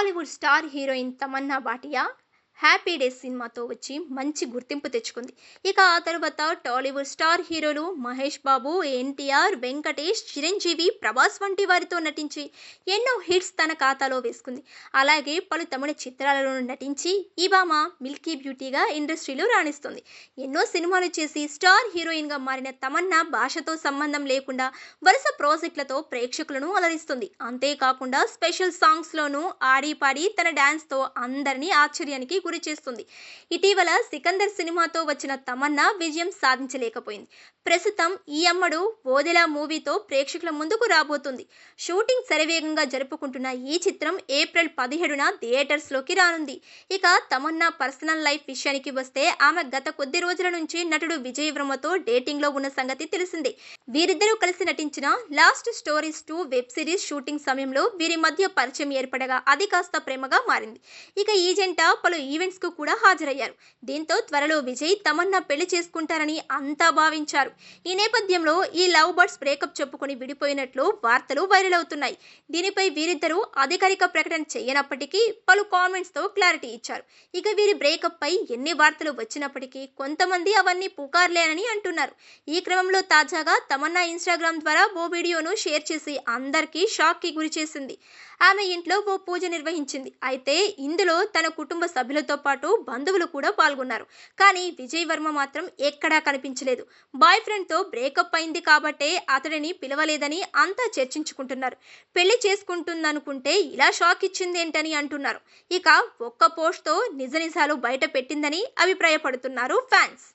Bollywood star heroine Tamannaah Bhatia 'happy days' సినిమాతో వచ్చి మంచి గుర్తింపు తెచ్చుకుంది. ఇక ఆ తరువాత టాలీవుడ్ స్టార్ హీరోలు మహేష్ బాబు, ఎన్టీఆర్, వెంకటేష్, చిరంజీవి, ప్రభాస్ వంటి వారితో నటించి ఎన్నో హిట్స్ తన ఖాతాలో వేసుకుంది. అలాగే పలు తమిళ చిత్రాలలోనూ నటించి ఈ భామ మిల్కీ బ్యూటీగా ఇండస్ట్రీలో రాణిస్తుంది. ఎన్నో సినిమాలు చేసి స్టార్ హీరోయిన్గా మారిన తమన్నా భాషతో సంబంధం లేకుండా వరుస ప్రాజెక్టులతో ప్రేక్షకులను అలరిస్తుంది. అంతేకాకుండా స్పెషల్ సాంగ్స్లోనూ ఆడి పాడి తన డాన్స్తో అందరినీ ఆశ్చర్యానికి గురి చేస్తుంది. ఇటీవల సికందర్ సినిమాతో వచ్చిన తమన్నా విజయం సాధించలేకపోయింది. ప్రస్తుతం ఈ అమ్మడు ఓదెలా మూవీతో ప్రేక్షకుల ముందుకు రాబోతుంది. షూటింగ్ శరవేగంగా జరుపుకుంటున్న ఈ చిత్రం ఏప్రిల్ 17న థియేటర్స్లోకి రానుంది. ఇక తమన్నా పర్సనల్ లైఫ్ విషయానికి వస్తే ఆమె గత కొద్ది రోజుల నుంచి నటుడు విజయ్ వర్మతో డేటింగ్లో ఉన్న సంగతి తెలిసిందే. వీరిద్దరూ కలిసి నటించిన last stories 2 web series shooting సమయంలో వీరి మధ్య పరిచయం ఏర్పడగా అది కాస్త ప్రేమగా మారింది. ఇక ఈ జంట పలు ఈవెంట్స్ కు కూడా హాజరయ్యారు. దీంతో త్వరలో విజయ్ తమన్నా పెళ్లి చేసుకుంటారని అంతా భావించారు. ఈ నేపథ్యంలో ఈ లవ్ బర్డ్స్ బ్రేకప్ చెప్పుకొని విడిపోయినట్లు వార్తలు వైరల్ అవుతున్నాయి. దీనిపై వీరిద్దరూ అధికారిక ప్రకటన చేయనప్పటికీ పలు కామెంట్స్ తో క్లారిటీ ఇచ్చారు. ఇక వీరి బ్రేకప్ పై ఎన్ని వార్తలు వచ్చినప్పటికీ కొంతమంది అవన్నీ పుకార్లేనని అంటున్నారు. ఈ క్రమంలో తాజాగా తమన్నా ఇన్స్టాగ్రామ్ ద్వారా ఓ వీడియోను షేర్ చేసి అందరికీ షాక్ కి గురి చేసింది. ఆమె ఇంట్లో ఓ పూజ నిర్వహించింది. అయితే ఇందులో తన కుటుంబ సభ్యులతో పాటు బంధువులు కూడా పాల్గొన్నారు. కానీ విజయ్ వర్మ మాత్రం ఎక్కడా కనిపించలేదు. బాయ్ ఫ్రెండ్ తో బ్రేకప్ అయింది కాబట్టే అతడిని పిలవలేదని అంతా చర్చించుకుంటున్నారు. పెళ్లి చేసుకుంటుందనుకుంటే ఇలా షాక్ ఇచ్చిందేంటని అంటున్నారు. ఇక ఒక్క పోస్ట్ తో నిజ నిజాలు బయట పెట్టిందని అభిప్రాయపడుతున్నారు ఫ్యాన్స్.